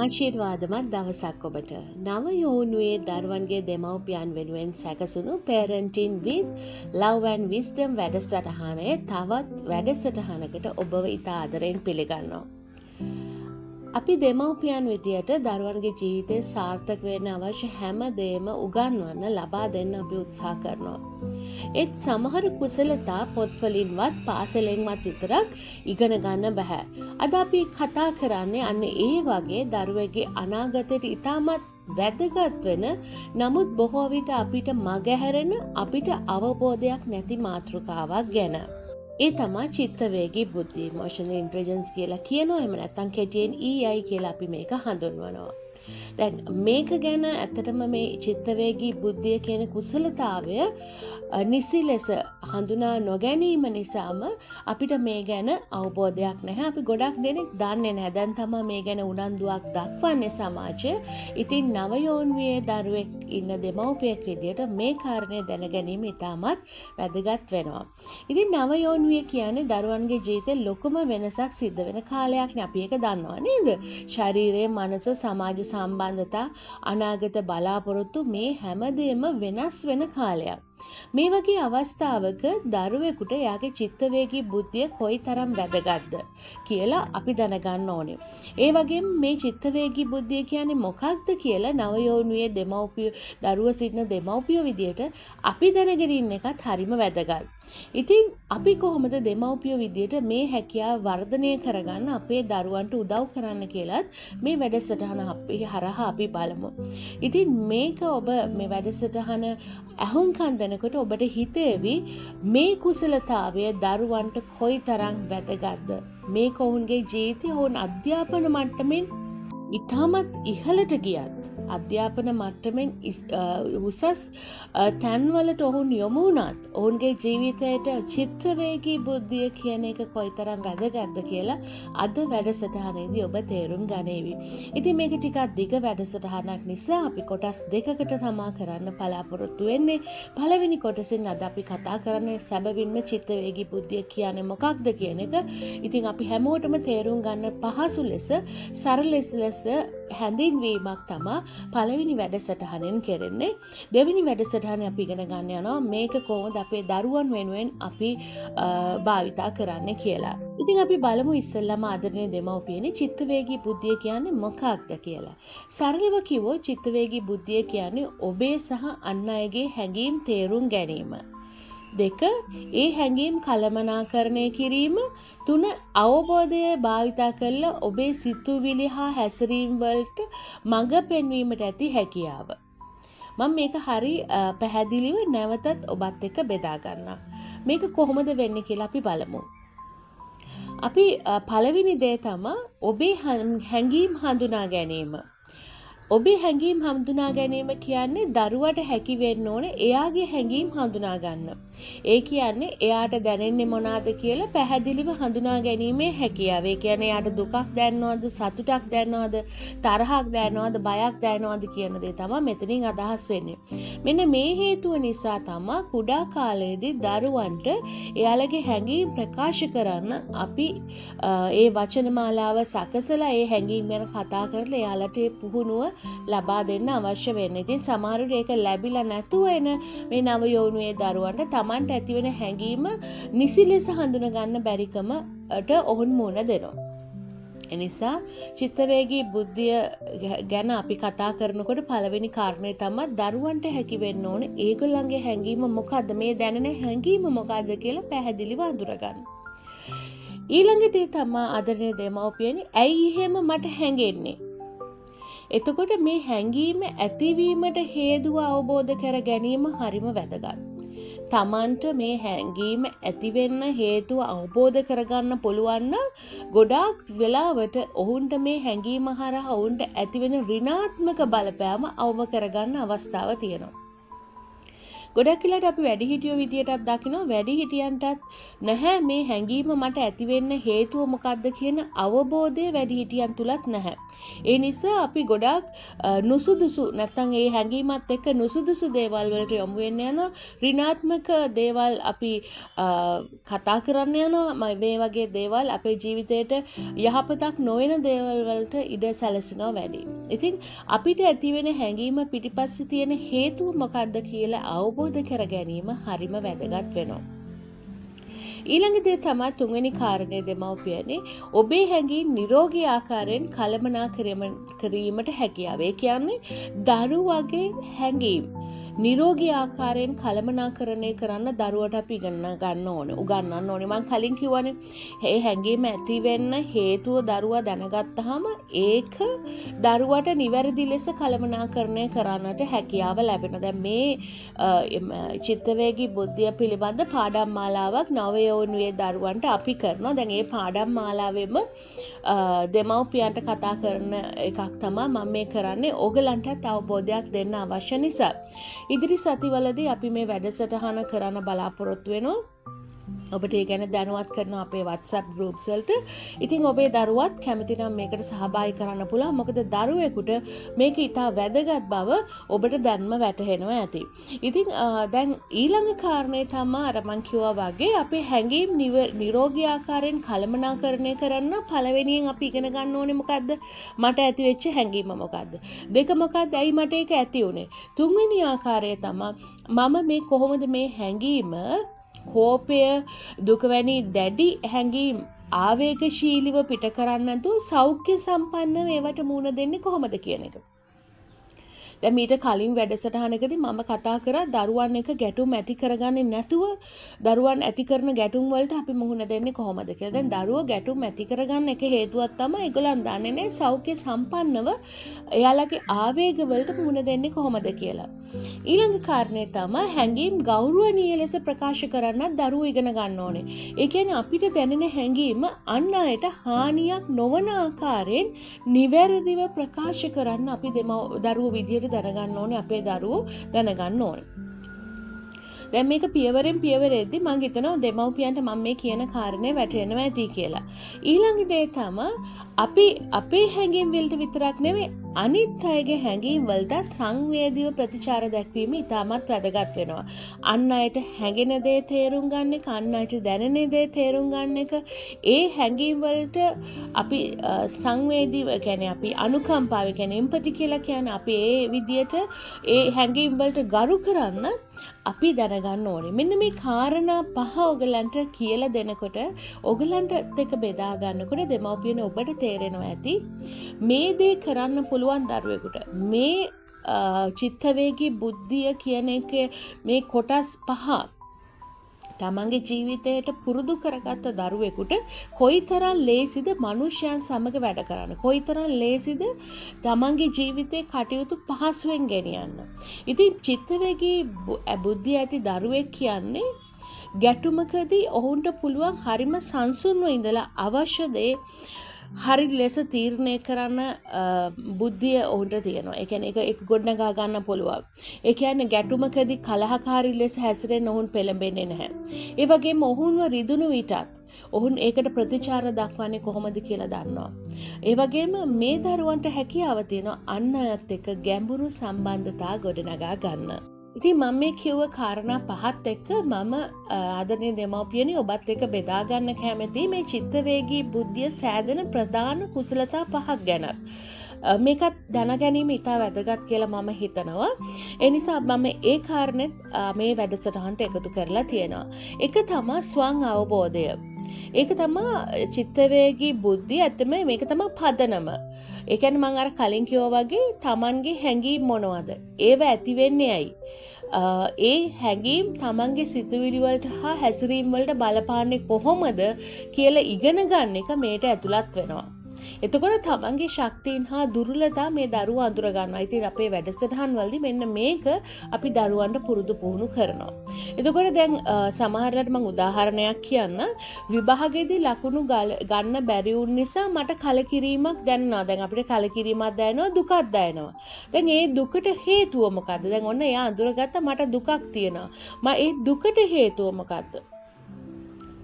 ආශිර්වාදමත් දවසක් ඔබට. නව යෝනුවේ දරුවන්ගේ දෙමව්පියන් වෙනුවෙන් සැකසුණු Parenting with Love and Wisdom වැඩසටහනේ තවත් වැඩසටහනකට ඔබව ඉතා ආදරයෙන් පිළිගන්නවා. අපි දෙමව්පියන් විදියට දරුවන්ගේ ජීවිතේ සාර්ථක වෙන්න අවශ්‍ය හැම දෙයක්ම උගන්වන්න ලබා දෙන්න අපි උත්සාහ කරනවා. ඒත් සමහර කුසලතා පොත්වලින්වත් පාසලෙන්වත් විතරක් ඉගෙන ගන්න බෑ. අද අපි කතා කරන්නේ අන්න ඒ වගේ දරුවෙගේ අනාගතයට ඉතාමත් වැදගත් වෙන නමුත් බොහෝ විට අපිට මගහැරෙන අපිට අවබෝධයක් නැති මාතෘකාවක් ගැන. ඒ තමයි චිත්තවේගී බුද්ධි emotional intelligence කියලා කියනවා. එහෙම නැත්නම් කෙටියෙන් EI කියලා අපි මේක හඳුන්වනවා. දැන් මේක ගැන ඇත්තටම මේ චිත්තවේගී බුද්ධිය කියන කුසලතාවය නිසි ලෙස හඳුනා නොගැනීම නිසාම අපිට මේ ගැන අවබෝධයක් නැහැ. අපි ගොඩක් දෙනෙක් දන්නේ නැහැ. දැන් තමයි මේ ගැන උනන්දුවක් දක්වන්නේ සමාජය. ඉතින් නව යෝන්වියේ දරුවෙක් ඉන්න දෙමව්පියෙක් විදියට මේ කාරණේ දැන ගැනීම ඉතාමත් වැදගත් වෙනවා. ඉතින් නව යෝන්විය කියන්නේ දරුවන්ගේ ජීවිතේ ලොකුම වෙනසක් සිද්ධ වෙන කාලයක් නේ. අපි ඒක දන්නවා නේද? ශරීරය, මනස, සමාජ සම්බන්ධතා, අනාගත බලාපොරොත්තු මේ හැමදේම වෙනස් වෙන කාලයක්. මේ වගේ අවස්ථාවක දරුවෙකුට එයාගේ චිත්තවේගී බුද්ධිය කොයිතරම් වැදගත්ද කියලා අපි දැනගන්න ඕනේ. ඒ වගේම මේ චිත්තවේගී බුද්ධිය කියන්නේ මොකක්ද කියලා නව යෝනියේ දෙමව්පිය දරුව සිටින දෙමව්පිය විදියට අපි දැනගෙන ඉන්න එකත් හරිම වැදගත්. ඉතින් අපි කොහොමද දෙමව්පිය විදියට මේ හැකියාව වර්ධනය කරගන්න අපේ දරුවන්ට උදව් කරන්න කියලාත් මේ වැඩසටහන අපි හරහා අපි බලමු. ඉතින් මේක ඔබ මේ වැඩසටහන අහුම්කම් දෙනකොට ඔබට හිතේවි මේ කුසලතාවය දරුවන්ට කොයිතරම් වැදගත්ද. මේක ඔවුන්ගේ ජීවිතය ඔවුන් අධ්‍යාපන මට්ටමින් ඉතාමත් ඉහළට ගියත් අධ්‍යාපන මට්ටමින් උසස් තැන්වලට ඔවුන් යොමු වුණත් ඔවුන්ගේ ජීවිතයට චිත්තවේගී බුද්ධිය කියන එක කොයිතරම් වැදගත්ද කියලා අද වැඩසටහනේදී ඔබ තේරුම් ගනීවි. ඉතින් මේක ටිකක් දිග වැඩසටහනක් නිසා අපි කොටස් දෙකකට තමා කරන්න බලාපොරොත්තු වෙන්නේ. පළවෙනි කොටසින් අද අපි කතා කරන්නේ සැබවින්ම චිත්තවේගී බුද්ධිය කියන්නේ මොකක්ද කියන එක. ඉතින් අපි හැමෝටම තේරුම් ගන්න පහසු ලෙස සරල ලෙස හැඳින්වීමක් තමයි පළවෙනි වැඩසටහනෙන් කරන්නේ. දෙවෙනි වැඩසටහනේ අපි ඉගෙන ගන්න යනවා මේක කොහොමද අපේ දරුවන් වෙනුවෙන් අපි භාවිතා කරන්න කියලා. ඉතින් අපි බලමු ඉස්සෙල්ලාම ආදරණීය දෙමව්පියනි චිත්තවේගී බුද්ධිය කියන්නේ මොකක්ද කියලා. සරලව කිව්වොත් චිත්තවේගී බුද්ධිය කියන්නේ ඔබේ සහ අන් අයගේ හැඟීම් තේරුම් ගැනීම. 2 ඒ හැඟීම් කළමනාකරණය කිරීම. 3 අවබෝධය භාවිතා කරලා ඔබේ සිතුවිලි හා හැසිරීම් වලට මඟ පෙන්වීමට ඇති හැකියාව. මම මේක හරි පැහැදිලිව නැවතත් ඔබත් එක්ක බෙදා ගන්නවා. මේක කොහොමද වෙන්නේ කියලා අපි බලමු. අපි පළවෙනි දේ තමයි ඔබේ හැඟීම් හඳුනා ගැනීම. ඔබේ හැඟීම් හඳුනා ගැනීම කියන්නේ දරුවට හැකි වෙන්න ඕනේ එයාගේ හැඟීම් හඳුනා ගන්න. ඒ කියන්නේ එයාට දැනෙන්නේ මොනවාද කියලා පැහැදිලිව හඳුනා ගැනීමේ හැකියාව. ඒ කියන්නේ එයාට දුකක් දැනනවද, සතුටක් දැනනවද, තරහක් දැනනවද, බයක් දැනනවද කියන දේ තමයි මෙතනින් අදහස් වෙන්නේ. මෙන්න මේ හේතුව නිසා තමයි කුඩා කාලයේදී දරුවන්ට එයාලගේ හැඟීම් ප්‍රකාශ කරන්න අපි ඒ වචනමාලාව සකසලා ඒ හැඟීම් ගැන කතා කරලා එයාලට ඒ පුහුණුව ලබා දෙන්න අවශ්‍ය වෙන්නේ. ඉතින් සමහර විට ඒක ලැබිලා නැතුව එන මේ නව යෝනියේ දරුවන්ට Tamanට ඇතිවෙන හැඟීම නිසි ලෙස හඳුනා ගන්න බැරිකමට ඔවුන් මුහුණ දෙනවා. එනිසා චිත්තවේගී බුද්ධිය ගැන අපි කතා කරනකොට පළවෙනි කාරණේ තමයි දරුවන්ට හැකි වෙන්න ඕනේ ඒගොල්ලන්ගේ හැඟීම මොකද්ද, මේ දැනෙන හැඟීම මොකද්ද කියලා පැහැදිලිව අඳුරගන්න. ඊළඟ දේ තමයි ආදරණීය දෙමව්පියනි ඇයි එහෙම මට හැඟෙන්නේ? එතකොට මේ හැඟීම ඇතිවීමට හේතුව අවබෝධ කර ගැනීම හරිම වැදගත්. තමන්ට මේ හැඟීම ඇතිවෙන්න හේතුව අවබෝධ කරගන්න පුළුවන් නම් ගොඩාක් වෙලාවට ඔවුන්ට මේ හැඟීම හරහා ඔවුන්ට ඇතිවෙන ඍණාත්මක බලපෑම අවම කරගන්න අවස්ථාව තියෙනවා. ගොඩක් වෙලාවට අපි වැඩිහිටියෝ විදියටත් දකිනවා වැඩිහිටියන්ටත් නැහැ මේ හැඟීම මට ඇති වෙන්න හේතුව මොකක්ද කියන අවබෝධය වැඩිහිටියන් තුලත් නැහැ. ඒ නිසා අපි ගොඩක් නුසුදුසු නැත්නම් ඒ හැඟීමත් එක්ක නුසුදුසු දේවල් වලට යොමු වෙන්න යනවා. ඍණාත්මක දේවල් අපි කතා කරන්න යනවා. මේ වගේ දේවල් අපේ ජීවිතේට යහපතක් නොවන දේවල් වලට ඉඩ සැලසෙනවා වැඩි. ඉතින් අපිට ඇති වෙන හැඟීම පිටිපස්සේ තියෙන හේතුව මොකක්ද කියලා අවබෝධ කර ගැනීම හරිම වැදගත් වෙනවා. ඊළඟ දේ තමයි තුන්වෙනි කාරණය දෙමව්පියනේ ඔබේ හැඟීම් නිරෝගී ආකාරයෙන් කළමනාකරීමට හැකියාව. ඒ කියන්නේ දරුවගේ හැඟීම් නිරෝගී ආකාරයෙන් කළමනාකරණය කරන්න දරුවට අපි උගන්වන්න ඕනේ. මම කලින් කිව්වනේ මේ හැඟීම ඇති වෙන්න හේතුව දරුවා දැනගත්තාම ඒක දරුවට නිවැරදි ලෙස කළමනාකරණය කරන්නට හැකියාව ලැබෙනවා. දැන් මේ චිත්තවේගී බුද්ධිය පිළිබඳ පාඩම් මාලාවක් නවයෝනුවේ දරුවන්ට අපි කරනවා. දැන් මේ පාඩම් මාලාවෙම දෙමව්පියන්ට කතා කරන එකක් තමයි මම මේ කරන්නේ. ඕගලන්ටත් අවබෝධයක් දෙන්න අවශ්‍ය නිසා. ඉදිරි සතිවලදී අපි මේ වැඩසටහන කරන්න බලාපොරොත්තු වෙනවා. ඔබට ඒ ගැන දැනුවත් කරන අපේ WhatsApp groups වලට. ඉතින් ඔබේ දරුවත් කැමති නම් මේකට සහභාගී කරන්න පුළුවන්. මොකද දරුවෙකුට මේක ඉතා වැදගත් බව ඔබට දැන්ම වැටහෙනවා ඇති. ඉතින් දැන් ඊළඟ කාරණේ තමයි අර මං කිව්වා වගේ අපේ හැඟීම් නිරෝගී ආකාරයෙන් කළමනාකරණය කරන්න පළවෙනියෙන් අපි ඉගෙන ගන්න ඕනේ මොකද්ද? මට ඇති වෙච්ච හැඟීම මොකද්ද? දෙක මොකද්ද? ඇයි මට ඒක ඇති උනේ? තුන්වෙනි ආකාරය තමයි මම මේ කොහොමද මේ හැඟීම කෝපය දුක වැනි දැඩි හැඟීම් ආවේගශීලීව පිට කරන්න නැතුව සෞඛ්‍ය සම්පන්නව ඒවට මුහුණ දෙන්නේ කොහොමද කියන එක. දැන් මීට කලින් වැඩසටහනකදී මම කතා කරා දරුවන් එක ගැටුම් ඇති කරගන්නේ නැතුව දරුවන් ඇති කරන ගැටුම් වලට අපි මුහුණ දෙන්නේ කොහොමද කියලා. දැන් දරුවෝ ගැටුම් ඇති කරගන්න එක හේතුවක් තමයි ඒගොල්ලන් දන්නේ නැහැ සෞඛ්‍ය සම්පන්නව එයාලගේ ආවේග වලට මුහුණ දෙන්නේ කොහොමද කියලා. ඊළඟ කාරණේ තමයි හැඟීම් ගෞරවණීය ලෙස ප්‍රකාශ කරන්නත් දරුවෝ ඉගෙන ගන්න ඕනේ. ඒ කියන්නේ අපිට දැනෙන හැඟීම අන් අයට හානියක් නොවන ආකාරයෙන් නිවැරදිව ප්‍රකාශ කරන්න අපි දරුවෝ විදියට දැනගන්න ඕනේ. අපේ දරුවෝ දැනගන්න ඕනේ. දැන් මේක පියවරෙන් පියවරෙද්දි මම හිතනවා දෙමව්පියන්ට මම මේ කියන කාරණේ වැටෙනවා ඇති කියලා. ඊළඟ දේ තමයි අපි අපේ හැඟීම් වලට විතරක් නෙවෙයි අනිත් අයගේ හැඟීම් වලට සංවේදීව ප්‍රතිචාර දැක්වීම ඉතාමත් වැදගත් වෙනවා. අන් අයට හැඟෙන දේ තේරුම් ගන්න එක, අන් අයට දැනෙන දේ තේරුම් ගන්න එක, ඒ හැඟීම් වලට අපි සංවේදීව කියන්නේ අපි අනුකම්පාව කියන්නේ එම්පති කියලා කියන්නේ අපි ඒ විදියට ඒ හැඟීම් වලට ගරු කරන්න අපි දැනගන්න ඕනේ. මෙන්න මේ කාරණා පහ ඔයගලන්ට කියලා දෙනකොට ඔයගලන්ට එක බෙදා ගන්නකොට දෙමව්පියන ඔබට තේරෙනවා ඇති මේ දේ කරන්න පුළුවන් දරුවෙකුට මේ චිත්තවේගී බුද්ධිය කියන එක මේ කොටස් පහ තමන්ගේ ජීවිතයට පුරුදු කරගත්ත දරුවෙකුට කොයිතරම් ලේසිද මනුෂ්‍යයන් සමග වැඩ කරන්න, කොයිතරම් ලේසිද තමන්ගේ ජීවිතේ කටයුතු පහසුවෙන් ගෙනියන්න. ඉතින් චිත්තවේගී බුද්ධිය ඇති දරුවෙක් කියන්නේ ගැටුමකදී ඔවුන්ට පුළුවන් හරිම සංසුන්ව ඉඳලා අවශ්‍ය දේ හරි ලෙස තීරණය කරන්න බුද්ධිය ඔවුන්ට තියෙනවා. ඒ කියන්නේ ඒක ගොඩනගා ගන්න පුළුවන්. ඒ කියන්නේ ගැටුමකදී කලහකාරී ලෙස හැසිරෙන්න ඔවුන් පෙළඹෙන්නේ නැහැ. ඒ වගේම ඔවුන්ව රිදුණු විටත් ඔවුන් ඒකට ප්‍රතිචාර දක්වන්නේ කොහොමද කියලා දන්නවා. ඒ වගේම මේ දරුවන්ට හැකියාව තියෙනවා අන් අයත් එක්ක ගැඹුරු සම්බන්ධතා ගොඩනගා ගන්න. ඉතින් මම මේ කිව්ව කාරණා පහත් එක්ක මම ආදරණීය දෙමව්පියනි ඔබත් එක්ක බෙදා ගන්න කැමතියි මේ චිත්තවේගී බුද්ධිය සෑදෙන ප්‍රධාන කුසලතා පහක් ගැන. මේකත් දැනගැනීම ඉතා වැදගත් කියලා මම හිතනවා. ඒ නිසා මම ඒ කාරණෙත් මේ වැඩසටහනට එකතු කරලා තියෙනවා. එක තමයි ස්වං අවබෝධය. ඒක තමයි චිත්තවේගී බුද්ධිය. ඇත්තම මේක තමයි පදනම. ඒ කියන්නේ මම අර කලින් කිව්වා වගේ Tamanගේ හැඟීම් මොනවද? ඒව ඇති වෙන්නේ ඇයි? ඒ හැඟීම් Tamanගේ සිතුවිලි වලට හා හැසිරීම් වලට බලපාන්නේ කොහොමද කියලා ඉගෙන ගන්න එක මේට ඇතුළත් වෙනවා. එතකොට තමන්ගේ ශක්තියන් හා දුර්වලතා මේ දරුවා අඳුර ගන්නවා. ඉතින් අපේ වැඩසටහන් වලදී මෙන්න මේක අපි දරුවන්ට පුරුදු පුහුණු කරනවා. එතකොට දැන් සමහරවිට මම උදාහරණයක් කියන්න විභාගයේදී ලකුණු ගන්න බැරි වුන නිසා මට කලකිරීමක් දැනෙනවා. දැන් අපිට කලකිරීමක් දැනෙනවා, දුකක් දැනෙනවා. දැන් ඒ දුකට හේතුව මොකද්ද? දැන් ඔන්න එයා අඳුරගත්ත මට දුකක් තියෙනවා. ඒ දුකට හේතුව මොකද්ද?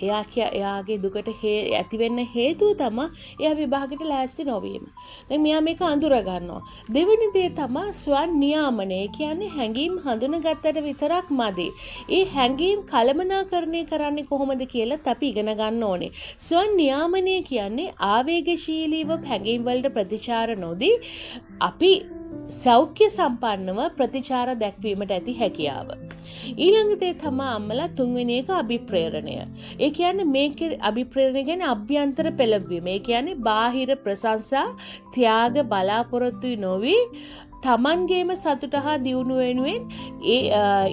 එයාගේ දුකට ඇති වෙන්න හේතුව තමයි එයා විභාගයට ලෑස්ති නොවීම. දැන් මෙයා මේක අඳුර ගන්නවා. දෙවෙනි දේ තමයි ස්වන් නියාමනය. කියන්නේ හැඟීම් හඳුනගත්තට විතරක් මදි. ඒ හැඟීම් කළමනාකරණය කරන්නේ කොහොමද කියලාත් අපි ඉගෙන ගන්න ඕනේ. ස්වන් නියාමනය කියන්නේ ආවේගශීලීව හැඟීම් වලට ප්‍රතිචාර නොදී අපි සෞඛ්‍ය සම්පන්නව ප්‍රතිචාර දැක්වීමට ඇති හැකියාව. ඊළඟ දේ තමයි අම්මලා තුන්වෙනි එක අභිප්‍රේරණය. ඒ කියන්නේ මේකේ අභිප්‍රේරණය කියන්නේ අභ්‍යන්තර පෙළඹවීම. ඒ කියන්නේ බාහිර ප්‍රශංසා, ත්‍යාග බලාපොරොත්තු නොවි තමන්ගේම සතුට හා දියුණුව වෙනුවෙන් ඒ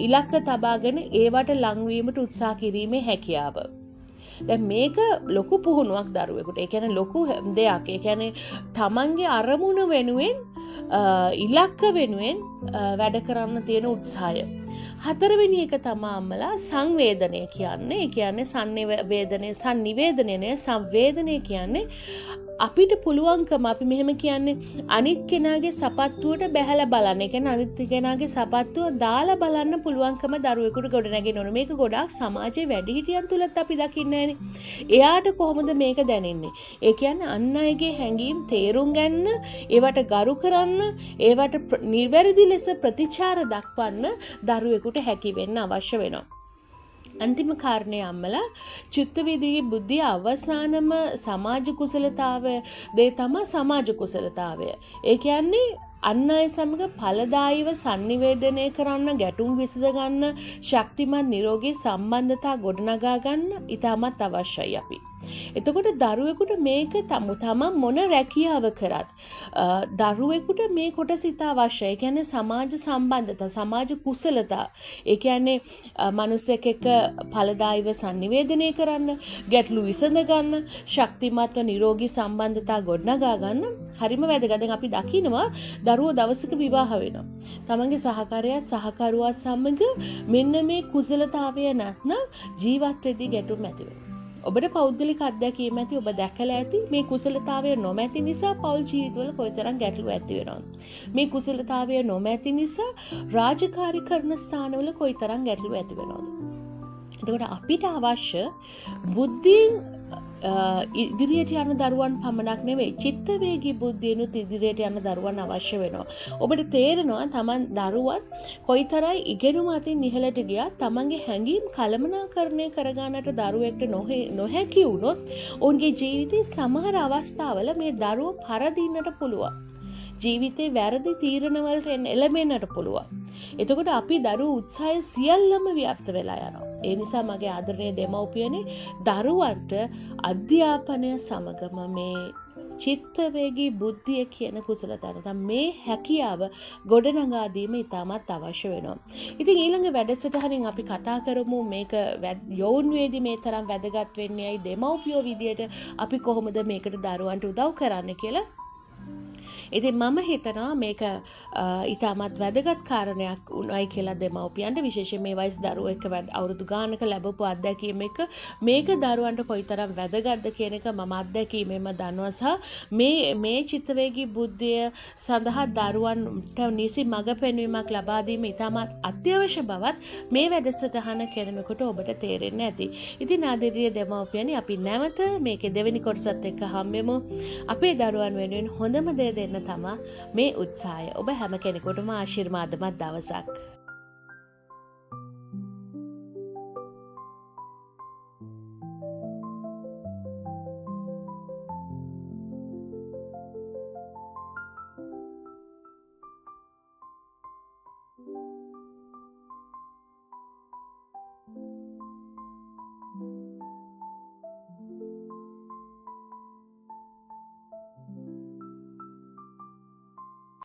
ඉලක්ක තබාගෙන ඒවට ලංවීමට උත්සාහ කිරීමේ හැකියාව. දැන් මේක ලොකු පුහුණුවක් දරුවෙකුට. ඒ කියන්නේ ලොකු දෙයක්. ඒ කියන්නේ තමන්ගේ අරමුණ වෙනුවෙන් ඉලක්ක වෙනුවෙන් වැඩ කරන්න තියෙන උත්සාහය. හතරවෙනි එක තමයි අම්මලා සංවේදනය කියන්නේ. ඒ කියන්නේ සංනිවේදනය සංවේදනය කියන්නේ අපිට පුළුවන්කම අපි මෙහෙම කියන්නේ අනිත් කෙනාගේ සපත්තුවට බැහැලා බලන්න. ඒ කියන්නේ අනිත් කෙනාගේ සපත්තුව දාලා බලන්න පුළුවන්කම දරුවෙකුට ගොඩනැගෙන ඕන. මේක ගොඩාක් සමාජයේ වැඩිහිටියන් තුලත් අපි දකින්නේ නැහනේ. එයාට කොහොමද මේක දැනෙන්නේ? ඒ කියන්නේ අන් අයගේ හැඟීම් තේරුම් ගන්න, ඒවට ගරු කරන්න, ඒවට නිවැරදි ලෙස ප්‍රතිචාර දක්වන්න දරුවෙකුට හැකි වෙන්න අවශ්‍ය වෙනවා. අන්තිම කාරණේ අම්මලා චිත්තවිද්‍යාවේ බුද්ධිය අවසානම සමාජ කුසලතාවය දේ තමයි සමාජ කුසලතාවය. ඒ කියන්නේ අන් අය සමග ඵලදායීව sannivedanaya කරන්න, ගැටුම් විසඳ ගන්න, ශක්තිමත් නිරෝගී සම්බන්ධතා ගොඩනගා ගන්න ඉතාමත් අවශ්‍යයි අපි. එතකොට දරුවෙකුට මේක තමන් මොන රැකියාව කරත් දරුවෙකුට මේ කොටස ඉතා අවශ්‍යයි. ඒ කියන්නේ සමාජ සම්බන්ධතා, සමාජ කුසලතා. ඒ කියන්නේ මිනිස්සෙක් එක්ක ඵලදායීව sannivedanaya කරන්න, ගැටලු විසඳ ගන්න, ශක්තිමත්ව නිරෝගී සම්බන්ධතා ගොඩනගා ගන්න හරිම වැදගත්. දැන් අපි දකිනවා දරුවෝ දවසක විවාහ වෙනවා. තමන්ගේ සහකරුවා සමග මෙන්න මේ කුසලතාවය නැත්නම් ජීවත් වෙද්දී ගැටුම් ඇති වෙනවා. ඔබට පෞද්ගලික අත්දැකීම් ඇති, ඔබ දැකලා ඇති මේ කුසලතාවය නොමැති නිසා පෞල් ජීවිතවල කොයිතරම් ගැටලු ඇති වෙනවද? මේ කුසලතාවය නොමැති නිසා රාජකාරී කරන ස්ථානවල කොයිතරම් ගැටලු ඇති වෙනවද? එතකොට අපිට අවශ්‍ය බුද්ධියෙන් ඉදිරියට යන දරුවන් පමණක් නෙවෙයි, චිත්තවේගී බුද්ධියනුත් ඉදිරියට යන දරුවන් අවශ්‍ය වෙනවා. ඔබට තේරෙනවා තමන් දරුවන් කොයිතරම් ඉගෙනුම අතින් ඉහළට ගියත් තමන්ගේ හැඟීම් කළමනාකරණය කරගන්නට දරුවෙක්ට නොහැකි වුණොත් ඔවුන්ගේ ජීවිතයේ සමහර අවස්ථාවල මේ දරුවෝ පරදින්නට පුළුවන්. ජීවිතේ වැරදි තීරණවලට එළඹෙන්නට පුළුවන්. එතකොට අපි දරුවෝ උත්සාහය සියල්ලම ව්‍යර්ථ වෙලා යනවා. ඒ නිසා මගේ ආදරණීය දෙමව්පියනේ දරුවන්ට අධ්‍යාපනය සමගම මේ චිත්තවේගී බුද්ධිය කියන කුසලතාව නැත්නම් මේ හැකියාව ගොඩනගා දීම ඉතාමත් අවශ්‍ය වෙනවා. ඉතින් ඊළඟ වැඩසටහනින් අපි කතා කරමු මේක යෝන් වේදී මේ තරම් වැදගත් වෙන්නේ ඇයි, දෙමව්පියෝ විදියට අපි කොහොමද මේකට දරුවන්ට උදව් කරන්න කියලා. ඉතින් මම හිතනවා මේක ඉතාමත් වැදගත් කාරණයක් උණයි කියලා දෙමව්පියන්ට, විශේෂයෙන් මේ වයස් දරුවෝ එක්ක අවුරුදු ගානක ලැබපු අත්දැකීම් එක මේක දරුවන්ට කොයිතරම් වැදගත්ද කියන එක මම අත්දැකීමෙන්ම දන්නවා. සහ මේ චිත්තවේගී බුද්ධිය සඳහා දරුවන්ට නිසි මඟ පෙන්වීමක් ලබා දීම ඉතාමත් අත්‍යවශ්‍ය බවත් මේ වැඩසටහන කරනකොට ඔබට තේරෙන්න ඇති. ඉතින් ආදරණීය දෙමව්පියනි, අපි නැවත මේකේ දෙවෙනි කොටසත් එක්ක හම්බෙමු. අපේ දරුවන් වෙනුවෙන් හොඳම දේ දෙන්න තමයි මේ උත්සාහය. ඔබ හැම කෙනෙකුටම ආශිර්වාදමත් දවසක්.